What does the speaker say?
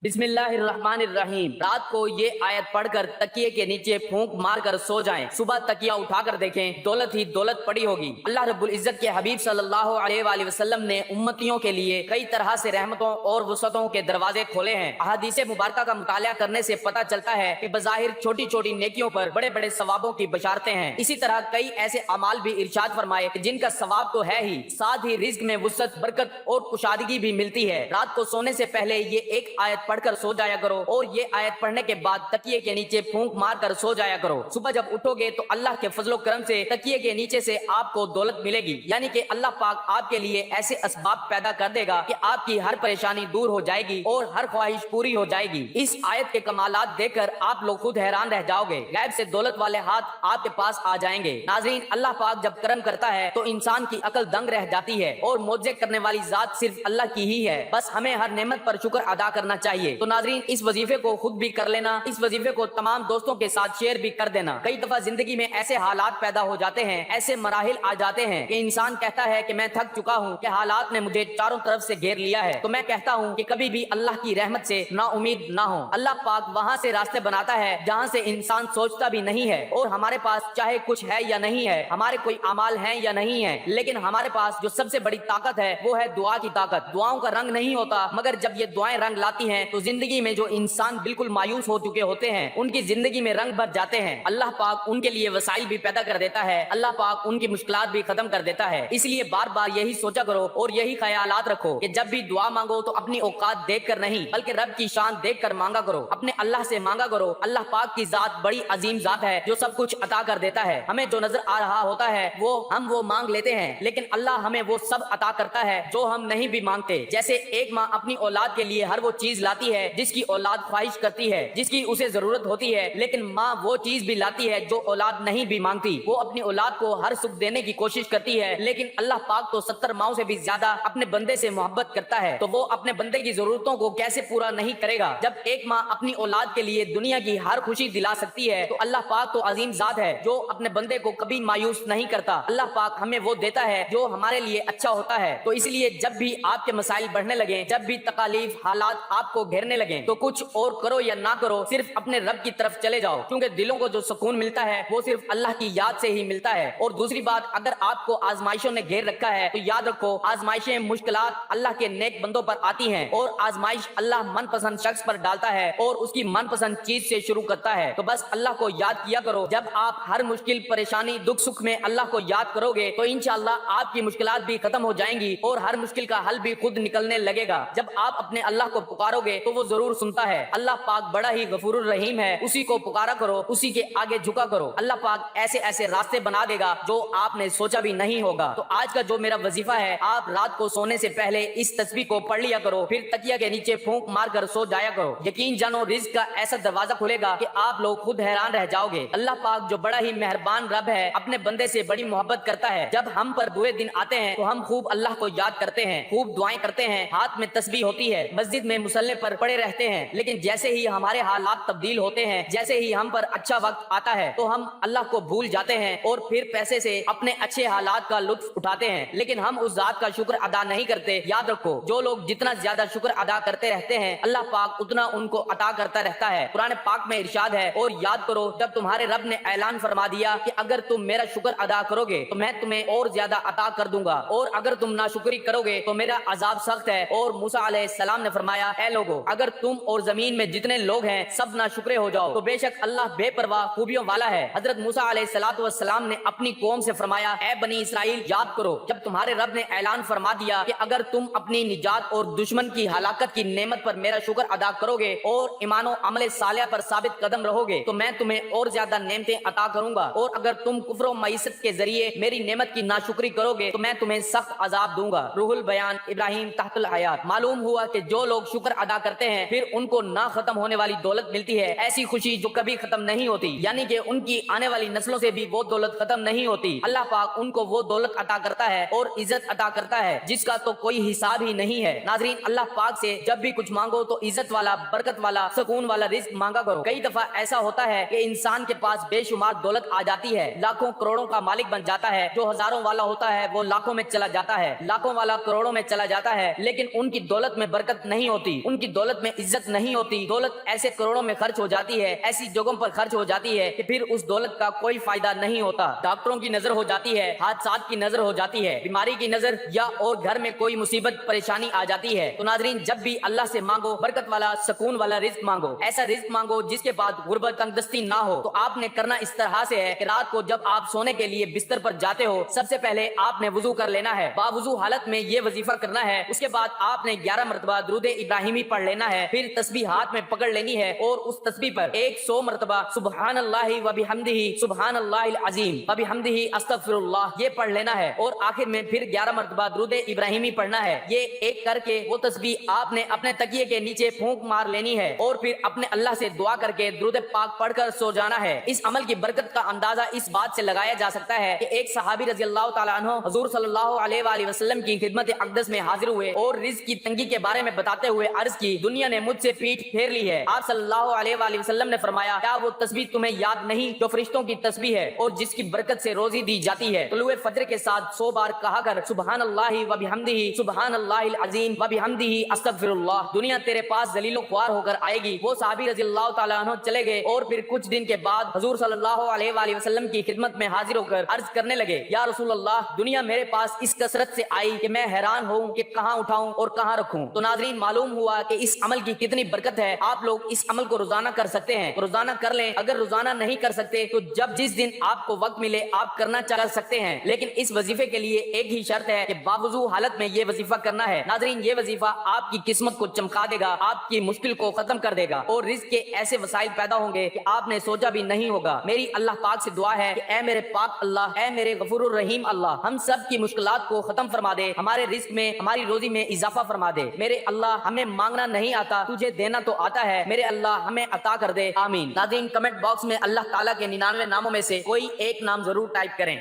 बिस्मिल्लाहिर्रहमानिर्रहीम। रात को ये आयत पढ़कर तकिए के नीचे फूंक मार कर सो जाएं। सुबह तकिया उठाकर देखें, दौलत ही दौलत पड़ी होगी। अल्लाह रब्बुल इज्जत के हबीब सल्लल्लाहु अलैहि वसल्लम ने उम्मतियों के लिए कई तरह से रहमतों और वुसअतों के दरवाजे खोले हैं। अहादीस मुबारका का मुताला करने से पता चलता है कि बज़ाहिर छोटी छोटी नेकियों पर बड़े बड़े सवाबों की बशारतें हैं। इसी तरह कई ऐसे अमाल भी इरशाद फरमाए जिनका सवाब तो है ही, साथ ही रिज्क में वुसअत, बरकत और कुशादगी भी मिलती है। रात को सोने से पहले ये एक आयत पढ़कर सो जाया करो और ये आयत पढ़ने के बाद तकिए के नीचे फूंक मार कर सो जाया करो। सुबह जब उठोगे तो अल्लाह के फजलो करम से तकिए के नीचे से आपको दौलत मिलेगी, यानी कि अल्लाह पाक आपके लिए ऐसे असबाब पैदा कर देगा कि आपकी हर परेशानी दूर हो जाएगी और हर ख्वाहिश पूरी हो जाएगी। इस आयत के कमालात देखकर आप लोग खुद हैरान रह जाओगे। गैब से दौलत वाले हाथ आपके पास आ जाएंगे। नाज़रीन, अल्लाह पाक जब करम करता है तो इंसान की अकल दंग रह जाती है और मौजे करने वाली जात सिर्फ अल्लाह की ही है। बस हमें हर नेमत पर शुक्र अदा करना चाहिए। तो नाज़रीन, इस वजीफे को खुद भी कर लेना, इस वजीफे को तमाम दोस्तों के साथ शेयर भी कर देना। कई दफा जिंदगी में ऐसे हालात पैदा हो जाते हैं, ऐसे मराहिल आ जाते हैं कि इंसान कहता है कि मैं थक चुका हूँ, कि हालात ने मुझे चारों तरफ से घेर लिया है। तो मैं कहता हूँ कि कभी भी अल्लाह की रहमत से ना उम्मीद ना हो। अल्लाह पाक वहाँ से रास्ते बनाता है जहाँ से इंसान सोचता भी नहीं है। और हमारे पास चाहे कुछ है या नहीं है, हमारे कोई अमाल है या नहीं है, लेकिन हमारे पास जो सबसे बड़ी ताकत है वो है दुआ की ताकत। दुआओं का रंग नहीं होता, मगर जब ये दुआएं रंग लाती हैं तो जिंदगी में जो इंसान बिल्कुल मायूस हो चुके होते हैं उनकी जिंदगी में रंग भर जाते हैं। अल्लाह पाक उनके लिए वसाइल भी पैदा कर देता है, अल्लाह पाक उनकी मुश्किलात भी खत्म कर देता है। इसलिए बार बार यही सोचा करो और यही ख्यालात रखो कि जब भी दुआ मांगो तो अपनी औकात देख कर नहीं, बल्कि रब की शान देख कर मांगा करो। अपने अल्लाह से मांगा करो। अल्लाह पाक की जात बड़ी अजीम जात है जो सब कुछ अता कर देता है। हमें जो नजर आ रहा होता है वो मांग लेते हैं, लेकिन अल्लाह हमें वो सब अता करता है जो हम नहीं भी मांगते। जैसे एक माँ अपनी औलाद के लिए हर वो चीज लाती है जिसकी औलाद ख्वाहिश करती है, जिसकी उसे जरूरत होती है, लेकिन माँ वो चीज भी लाती है जो औलाद नहीं भी मांगती। वो अपनी औलाद को हर सुख देने की कोशिश करती है, लेकिन अल्लाह पाक तो 70 माओं से भी ज्यादा अपने बंदे से मोहब्बत करता है। तो वो अपने बंदे की जरूरतों को कैसे पूरा नहीं करेगा। जब एक माँ अपनी औलाद के लिए दुनिया की हर खुशी दिला सकती है तो अल्लाह पाक तो अजीम जात है जो अपने बंदे को कभी मायूस नहीं करता। अल्लाह पाक हमें वो देता है जो हमारे लिए अच्छा होता है। तो इसलिए जब भी आपके मसाइल बढ़ने लगे, जब भी तकालीफ हालात आपको घेरने लगे, तो कुछ और करो या ना करो, सिर्फ अपने रब की तरफ चले जाओ, क्योंकि दिलों को जो सुकून मिलता है वो सिर्फ अल्लाह की याद से ही मिलता है। और दूसरी बात, अगर आपको आजमाइशों ने घेर रखा है तो याद रखो, आजमाइशें मुश्किलात अल्लाह के नेक बंदों पर आती हैं और आजमाइश अल्लाह मनपसंद शख्स पर डालता है और उसकी मनपसंद चीज से शुरू करता है। तो बस अल्लाह को याद किया करो। जब आप हर मुश्किल, परेशानी, दुख सुख में अल्लाह को याद करोगे तो इंशाअल्लाह आपकी मुश्किलात भी खत्म हो जाएंगी और हर मुश्किल का हल भी खुद निकलने लगेगा। जब आप अपने अल्लाह को पुकारोगे तो वो जरूर सुनता है। अल्लाह पाक बड़ा ही गफूरुर रहीम है, उसी को पुकारा करो, उसी के आगे झुका करो। अल्लाह पाक ऐसे ऐसे रास्ते बना देगा जो आपने सोचा भी नहीं होगा। तो आज का जो मेरा वजीफा है, आप रात को सोने से पहले इस तस्बीह को पढ़ लिया करो, फिर तकिया के नीचे फूंक मार कर सो जाया करो। यकीन जानो रिज्क का ऐसा दरवाजा खुलेगा कि आप लोग खुद हैरान रह जाओगे। अल्लाह पाक जो बड़ा ही मेहरबान रब है, अपने बंदे से बड़ी मोहब्बत करता है। जब हम पर बुरे दिन आते हैं तो हम खूब अल्लाह को याद करते हैं, खूब दुआएं करते हैं, हाथ में तस्बीह होती है, मस्जिद में मुसल्ले पर पड़े रहते हैं, लेकिन जैसे ही हमारे हालात तब्दील होते हैं, जैसे ही हम पर अच्छा वक्त आता है तो हम अल्लाह को भूल जाते हैं और फिर पैसे से अपने अच्छे हालात का लुत्फ उठाते हैं, लेकिन हम उस जात का शुक्र अदा नहीं करते। याद रखो, जो लोग जितना ज्यादा शुक्र अदा करते रहते हैं अल्लाह पाक उतना उनको अता करता रहता है। कुरान पाक में इरशाद है, और याद करो जब तुम्हारे रब ने ऐलान फरमा दिया कि अगर तुम मेरा शुक्र अदा करोगे तो मैं तुम्हें और ज्यादा अता कर दूंगा, और अगर तुम नाशुक्री करोगे तो मेरा अजाब सख्त है। और मूसा अलैहिस्सलाम ने फरमाया, ऐ लोगो, अगर तुम और जमीन में जितने लोग हैं सब नाशुक्रे हो जाओ तो बेशक अल्लाह बेपरवाह खूबियों वाला है। हजरत मूसा अलैहिस्सलाम ने अपनी कौम से फरमाया, ऐ बनी इसराइल, याद करो जब तुम्हारे रब ने ऐलान फरमा दिया कि अगर तुम अपनी निजात और दुश्मन की हलाकत की नेमत पर मेरा शुक्र अदा करोगे और ईमानो अमले सालिया पर साबित कदम रहोगे तो मैं तुम्हें और ज्यादा नेमतें अता करूंगा, और अगर तुम कुफ्र मईसत के जरिए मेरी नेमत की नाशुक्री करोगे तो मैं तुम्हें सख्त अजाब दूंगा। रूहुल बयान, इब्राहिम तहतुल हयात। मालूम हुआ कि जो लोग शुक्र अदा करते हैं फिर उनको ना खत्म होने वाली दौलत मिलती है, ऐसी खुशी जो कभी खत्म नहीं होती, यानी कि उनकी आने वाली नस्लों से भी वो दौलत खत्म नहीं होती। अल्लाह पाक उनको वो दौलत अता करता है और इज्जत अता करता है जिसका तो कोई हिसाब ही नहीं है। नाजरीन, अल्लाह पाक से जब भी कुछ मांगो तो इज्जत वाला, बरकत वाला, सुकून वाला रिज्क मांगा करो। कई दफा ऐसा होता है कि इंसान के पास बेशुमार दौलत आ जाती है, लाखों करोड़ों का मालिक बन जाता है। जो हजारों वाला होता है वो लाखों में चला जाता है, लाखों वाला करोड़ों में चला जाता है, लेकिन उनकी दौलत में बरकत नहीं होती, उनकी کی دولت میں عزت نہیں ہوتی، دولت ایسے کروڑوں میں خرچ ہو جاتی ہے، ایسی جگہوں پر خرچ ہو جاتی ہے کہ پھر اس دولت کا کوئی فائدہ نہیں ہوتا۔ ڈاکٹروں کی نظر ہو جاتی ہے، حادثات کی نظر ہو جاتی ہے، بیماری کی نظر، یا اور گھر میں کوئی مصیبت پریشانی آ جاتی ہے۔ تو ناظرین، جب بھی اللہ سے مانگو برکت والا سکون والا رزق مانگو، ایسا رزق مانگو جس کے بعد غربت تنگ دستی نہ ہو۔ تو آپ نے کرنا اس طرح سے ہے کہ رات کو جب آپ سونے کے لیے بستر پر جاتے ہو، سب سے پہلے آپ نے وضو کر لینا ہے، باوضو حالت میں یہ وظیفہ کرنا ہے۔ اس کے بعد آپ نے 11 مرتبہ درود ابراہیمی پڑھ لینا ہے، پھر تسبیح ہاتھ میں پکڑ لینی ہے اور اس تسبیح پر 100 مرتبہ سبحان اللہ و بحمدہ سبحان اللہ العظیم و بحمدہ استغفر اللہ یہ پڑھ لینا ہے، اور آخر میں پھر 11 مرتبہ درود ابراہیمی پڑھنا ہے۔ یہ ایک کر کے وہ تسبیح آپ نے اپنے تکیے کے نیچے پھونک مار لینی ہے، اور پھر اپنے اللہ سے دعا کر کے درود پاک پڑھ کر سو جانا ہے۔ اس عمل کی برکت کا اندازہ اس بات سے لگایا جا سکتا ہے کہ ایک صحابی رضی اللہ تعالیٰ عنہ حضور صلی اللہ علیہ وآلہ وسلم کی خدمت اقدس میں حاضر ہوئے اور رزق کی تنگی کے بارے میں بتاتے ہوئے عرض کی، دنیا نے مجھ سے پیٹھ پھیر لی ہے۔ آپ صلی اللہ علیہ وآلہ وسلم نے فرمایا، کیا وہ تسبیح تمہیں یاد نہیں جو فرشتوں کی تسبیح ہے اور جس کی برکت سے روزی دی جاتی ہے؟ طلوع فجر کے ساتھ 100 بار کہا کر سبحان اللہ و بحمدہ سبحان اللہ العظیم و بحمدہ استغفر اللہ، دنیا تیرے پاس ذلیل و خوار ہو کر آئے گی۔ وہ صحابی رضی اللہ تعالیٰ عنہ چلے گئے اور پھر کچھ دن کے بعد حضور صلی اللہ علیہ وآلہ وسلم کی خدمت میں حاضر ہو کر عرض کرنے لگے، یا رسول اللہ، دنیا میرے پاس اس کثرت سے آئی کہ میں حیران ہوں کہ کہاں اٹھاؤں اور کہاں رکھوں۔ تو ناظرین، معلوم ہوا کہ اس عمل کی کتنی برکت ہے۔ آپ لوگ اس عمل کو روزانہ کر سکتے ہیں، روزانہ کر لیں۔ اگر روزانہ نہیں کر سکتے تو جس دن آپ کو وقت ملے آپ کرنا چاہ سکتے ہیں، لیکن اس وظیفے کے لیے ایک ہی شرط ہے کہ باوضو حالت میں یہ وظیفہ کرنا ہے۔ ناظرین، یہ وظیفہ آپ کی قسمت کو چمکا دے گا، آپ کی مشکل کو ختم کر دے گا، اور رزق کے ایسے وسائل پیدا ہوں گے کہ آپ نے سوچا بھی نہیں ہوگا۔ میری اللہ پاک سے دعا ہے کہ اے میرے پاک اللہ، اے میرے غفور الرحیم اللہ، ہم سب کی مشکلات کو ختم فرما دے، ہمارے رزق میں، ہماری روزی میں اضافہ فرما دے۔ میرے اللہ، ہمیں مانگنا نہیں آتا، تجھے دینا تو آتا ہے، میرے اللہ ہمیں عطا کر دے، آمین۔ ناظرین، کمنٹ باکس میں اللہ تعالیٰ کے 99 ناموں میں سے کوئی ایک نام ضرور ٹائپ کریں۔